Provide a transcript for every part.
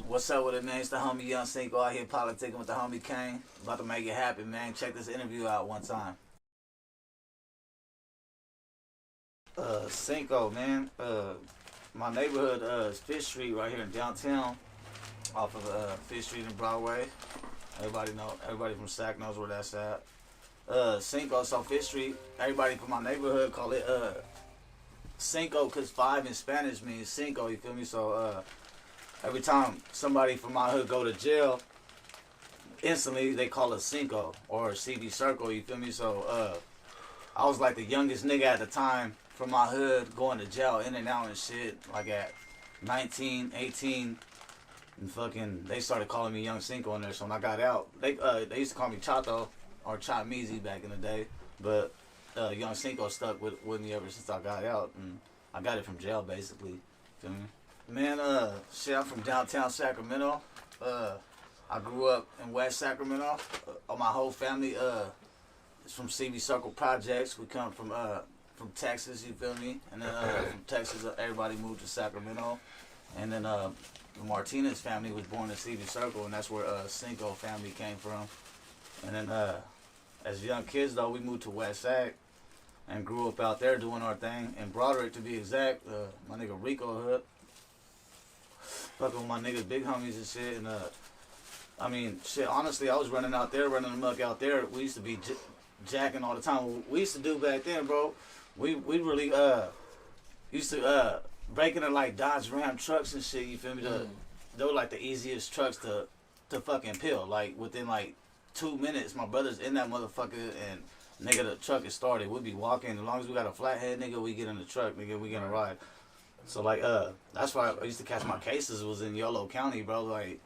What's up with it, man? It's the homie Yung Cinco out here politicking with the homie Kane. About to make it happen, man. Check this interview out one time. Cinco, man. My neighborhood is Fifth Street right here in downtown, off of Fifth Street and Broadway. Everybody from Sac knows where that's at. Cinco, so Fifth Street. Everybody from my neighborhood call it Cinco, cause 5 in Spanish means Cinco. You feel me? So every time somebody from my hood go to jail, instantly they call it Cinco or CB Circle. You feel me? So I was like the youngest nigga at the time from my hood going to jail, in and out and shit. Like at 19, 18, and fucking they started calling me Yung Cinco in there. So when I got out, they used to call me Chato or Chatmeezy back in the day, but Yung Cinco stuck with me ever since I got out, and I got it from jail basically. Feel me? Man, shit, I'm from downtown Sacramento. I grew up in West Sacramento. My whole family is from CB Circle Projects. We come from Texas, you feel me? And then from Texas, everybody moved to Sacramento. And then the Martinez family was born in CB Circle, and that's where Cinco family came from. And then as young kids, though, we moved to West Sac and grew up out there doing our thing. In Broderick, to be exact, my nigga Rico hood. Fucking with my niggas, big homies and shit. And I mean, shit, honestly, I was running out there, running amok out there. We used to be jacking all the time. What we used to do back then, bro, we really used to break into like Dodge Ram trucks and shit, you feel me? They were like the easiest trucks to fucking peel. Like within like 2 minutes, my brother's in that motherfucker and nigga, the truck is started. We'll be walking. As long as we got a flathead, nigga, we get in the truck, nigga, we get a ride. So like that's why I used to catch my cases was in Yolo County, bro. Like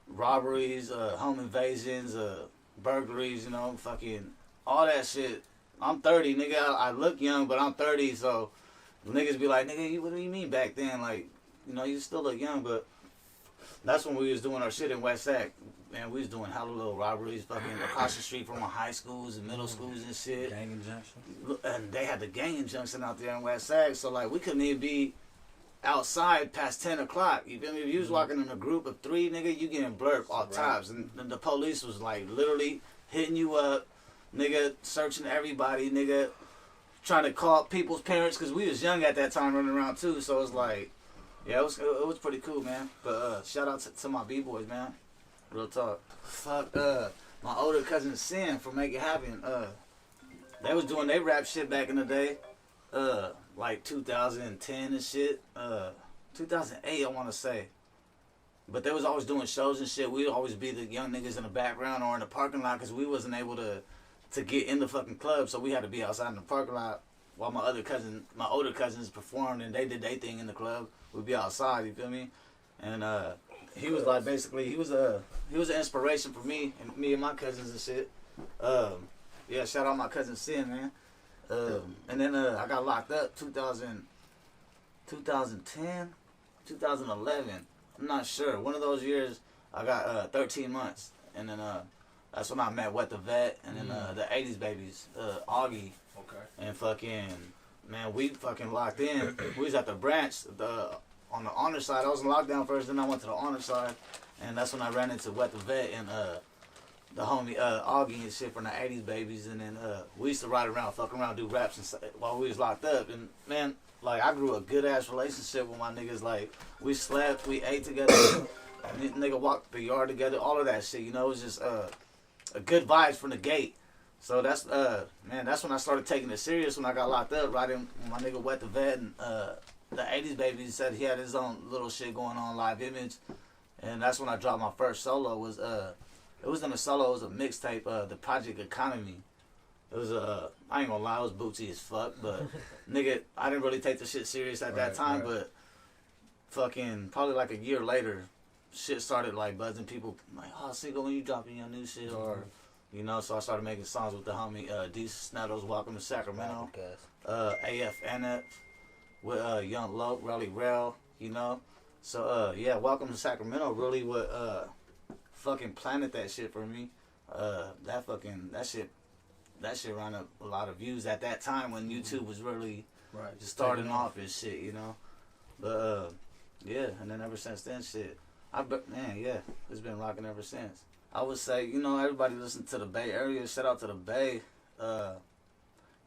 robberies, home invasions, burglaries, you know, fucking all that shit. I'm 30, nigga. I look young, but I'm 30, so niggas be like, nigga, what do you mean back then? Like, you know, you still look young, but that's when we was doing our shit in West Sac. Man, we was doing hella little robberies fucking across the street from our high schools and middle schools and shit. Gang injunction. And they had the gang injunction out there in West Sac, so like we couldn't even be outside past 10 o'clock. You feel me? If you was walking in a group of 3, nigga, you getting blurred all times. And the police was like literally hitting you up, nigga, searching everybody, nigga, trying to call people's parents, because we was young at that time running around too. So it's like, yeah, it was pretty cool, man. But shout out to my B-boys, man. Real talk. Fuck, my older cousin Sin from Make It Happen. They was doing their rap shit back in the day. Like 2010 and shit. 2008, I want to say. But they was always doing shows and shit. We'd always be the young niggas in the background or in the parking lot because we wasn't able to get in the fucking club. So we had to be outside in the parking lot while my older cousins performed and they did their thing in the club. We'd be outside, you feel me? And he was like basically he was an inspiration for me and my cousins and shit. Yeah, shout out my cousin Sin, man. And then I got locked up 2010, 2011. I'm not sure. One of those years I got 13 months, and then that's when I met Wet the Vet, and then the 80s babies, Augie. Okay. And fucking man, we fucking locked in. We was at the branch, on the honor side. I was in lockdown first, then I went to the honor side, and that's when I ran into Wet the Vet and the homie Augie and shit from the 80s babies. And then we used to ride around, fuck around, do raps while we was locked up. And man, like I grew a good ass relationship with my niggas. Like we slept, we ate together, nigga walked the yard together, all of that shit. You know, it was just a good vibes from the gate. So that's man, that's when I started taking it serious when I got locked up, riding with my nigga Wet the Vet. And the 80s baby said he had his own little shit going on, Live Image. And that's when I dropped my first solo. It wasn't a solo, it was a mixtape, The Project Economy. It was I ain't gonna lie, it was bootsy as fuck, but nigga, I didn't really take the shit serious at that time, but fucking probably like a year later, shit started like buzzing. People like, oh, Cinco, when you dropping your new shit, or you know, so I started making songs with the homie D Snaddles, Welcome to Sacramento, AF Annette, with Young Loke, Rally Rail, you know. So yeah, Welcome to Sacramento really what fucking planted that shit for me. That shit ran up a lot of views at that time when YouTube was really just starting off and shit, you know. But Yeah, and then ever since then, shit. Man, yeah, it's been rocking ever since. I would say, everybody listen to the Bay Area. Shout out to the Bay.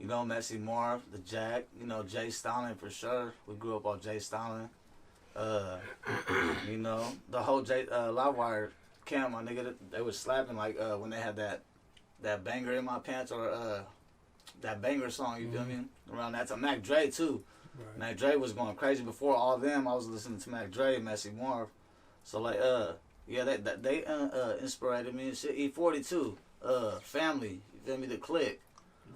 Messi Marv, the Jack. Jay Stalin for sure. We grew up on Jay Stalin. The whole Livewire camp, my nigga, they was slapping like when they had that banger in my pants or that banger song. You feel me? Around that time, Mac Dre too. Right. Mac Dre was going crazy before all of them. I was listening to Mac Dre, Messi Marv. So like they inspired me and shit. E40 too. Family. You feel me? The Click.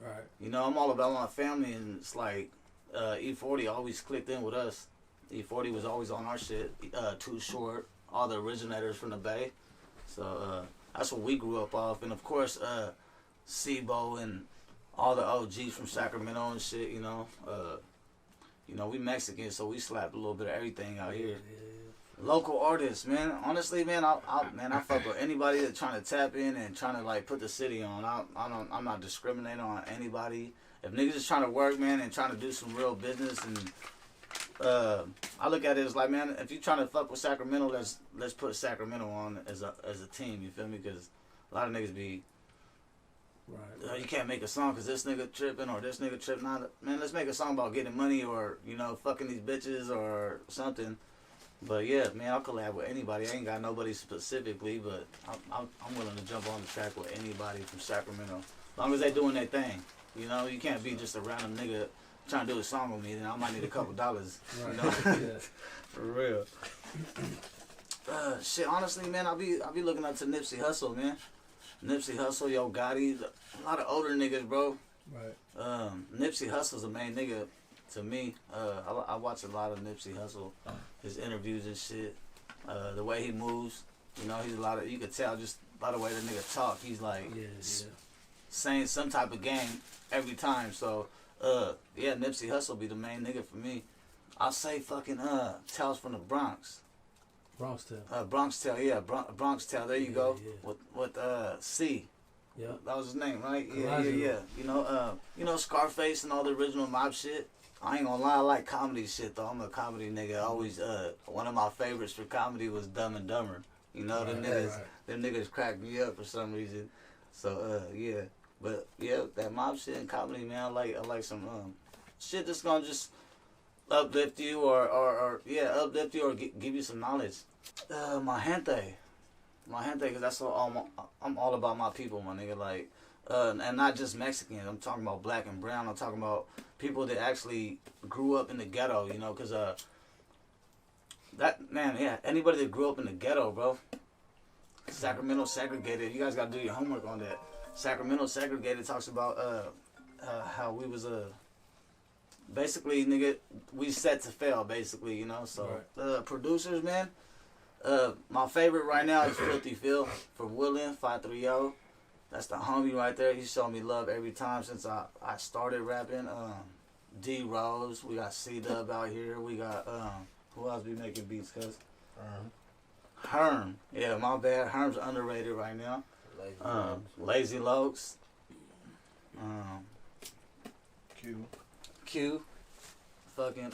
Right. I'm all about my family, and it's like E40 always clicked in with us. E40 was always on our shit. Too Short, all the originators from the Bay. So that's what we grew up off, and of course Sibo and all the OGs from Sacramento and shit. We Mexican, so we slapped a little bit of everything out here. Local artists, man. Honestly, man, I fuck with anybody that's trying to tap in and trying to like put the city on. I'm not discriminating on anybody. If niggas is trying to work, man, and trying to do some real business, and I look at it as like, man, if you trying to fuck with Sacramento, let's put Sacramento on as a team. You feel me? Because a lot of niggas be. Right. You can't make a song because this nigga tripping or this nigga tripping. Nah, man, let's make a song about getting money or fucking these bitches or something. But yeah, man, I'll collab with anybody. I ain't got nobody specifically, but I'm willing to jump on the track with anybody from Sacramento, as long as they doing their thing. You can't be just a random nigga trying to do a song with me. Then I might need a couple dollars. Right. Yeah. For real. Shit, honestly, man, I'll be looking up to Nipsey Hussle, man. Nipsey Hussle, Yo Gotti, a lot of older niggas, bro. Right. Nipsey Hussle's the main nigga to me. I watch a lot of Nipsey Hussle, his interviews and shit. The way he moves, he's you could tell just by the way the nigga talk. He's like saying some type of game every time. So, Nipsey Hussle be the main nigga for me. I'll say fucking Tales from the Bronx. Bronx Tale. Bronx Tale, yeah. Bronx Tale, there you go. Yeah. With C. Yeah. That was his name, right? Yeah. Scarface and all the original mob shit. I ain't gonna lie, I like comedy shit though. I'm a comedy nigga. Always one of my favorites for comedy was Dumb and Dumber. Them niggas crack me up for some reason. So yeah. But yeah, that mob shit and comedy, man, I like some shit that's gonna just uplift you or give you some knowledge. My gente, cause that's all I'm all about my people, my nigga. Like, and not just Mexican. I'm talking about black and brown. I'm talking about people that actually grew up in the ghetto. Cause anybody that grew up in the ghetto, bro. Sacramento segregated. You guys gotta do your homework on that. Sacramento segregated talks about how we was basically, nigga, we set to fail, basically, So, right. Producers, man, my favorite right now is Filthy Phil from Woodland, 530. That's the homie right there. He showed me love every time since I started rapping. D Rose, we got C-Dub out here. We got, who else be making beats, cuz? Herm. Yeah, my bad. Herm's underrated right now. Lazy Lokes. Q. Fucking,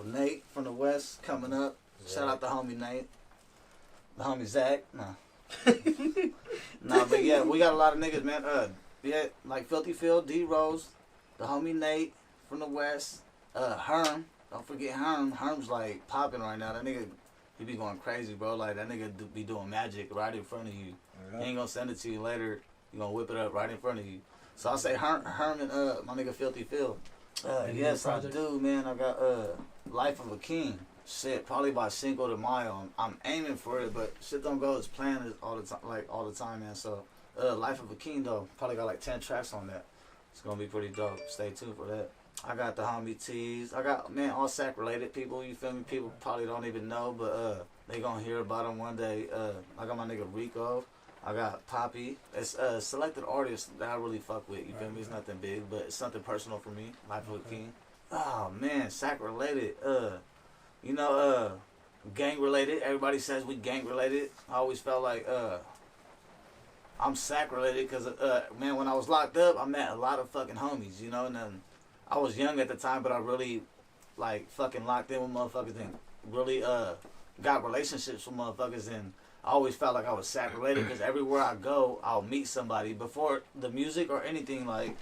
Nate from the West coming up. Zach. Shout out to homie Nate. The homie Zach. Nah, but yeah, we got a lot of niggas, man. Like Filthy Phil, D Rose, the homie Nate from the West. Herm. Don't forget Herm. Herm's like popping right now. That nigga, he be going crazy, bro. Like, that nigga be doing magic right in front of you. He ain't gonna send it to you later. You gonna whip it up right in front of you. So I say Herm and my nigga Filthy Phil. Yes, I do, man. I got Life of a King. Shit, probably by Cinco de Mayo. I'm aiming for it, but shit don't go as planned all the time, man. So, Life of a King though, probably got like 10 tracks on that. It's gonna be pretty dope. Stay tuned for that. I got the homie T's. I got, man, all Sac related people. You feel me? People probably don't even know, but they gonna hear about them one day. I got my nigga Rico. I got Poppy. It's selected artists that I really fuck with. You feel me? It's nothing big, but it's something personal for me. Life of a King. Oh man, Sac related. Gang related. Everybody says we gang related. I always felt like I'm Sac related because man, when I was locked up, I met a lot of fucking homies. And then I was young at the time, but I really like fucking locked in with motherfuckers and really got relationships with motherfuckers, and I always felt like I was Sac Related because everywhere I go, I'll meet somebody. Before the music or anything, like,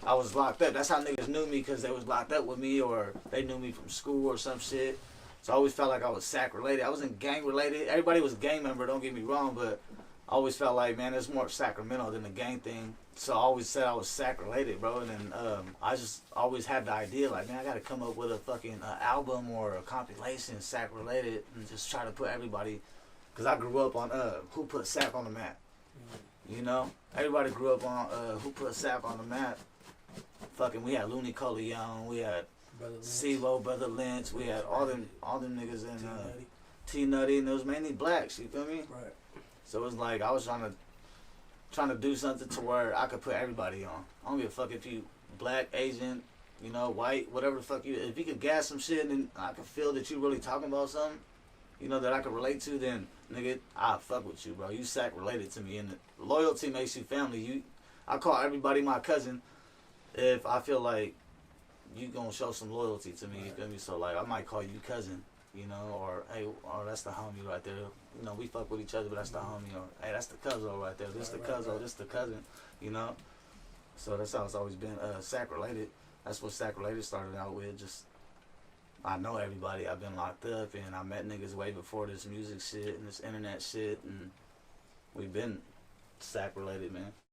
I was locked up. That's how niggas knew me, because they was locked up with me, or they knew me from school or some shit. So I always felt like I was Sac Related. I wasn't gang related. Everybody was a gang member, don't get me wrong, but I always felt like, man, it's more Sacramento than the gang thing. So I always said I was Sac Related, bro. And then I just always had the idea, like, man, I got to come up with a fucking album or a compilation, Sac Related, and just try to put everybody, because I grew up on Who Put Sac on the Map. You know? Everybody grew up on Who Put Sac on the Map. Fucking, we had Looney Young, we had CeeLo, Brother Lynch, we had all them niggas in T-Nutty, and it was mainly blacks, you feel me? Right. So it was like I was trying to do something to where I could put everybody on. I don't give a fuck if you black, Asian, you know, white, whatever the fuck you. If you could gas some shit and I could feel that you really talking about something, you know, that I could relate to, then nigga, I fuck with you, bro. You Sac Related to me, and loyalty makes you family. I call everybody my cousin if I feel like you gonna show some loyalty to me. You feel me? So like I might call you cousin. You know, or hey, or that's the homie right there. You know, we fuck with each other, but that's the homie. Or hey, that's the cousin right there. This the cousin. This the cousin. You know, so that's how it's always been. Sac Related. That's what Sac Related started out with. Just I know everybody. I've been locked up, and I met niggas way before this music shit and this internet shit, and we've been Sac Related, man.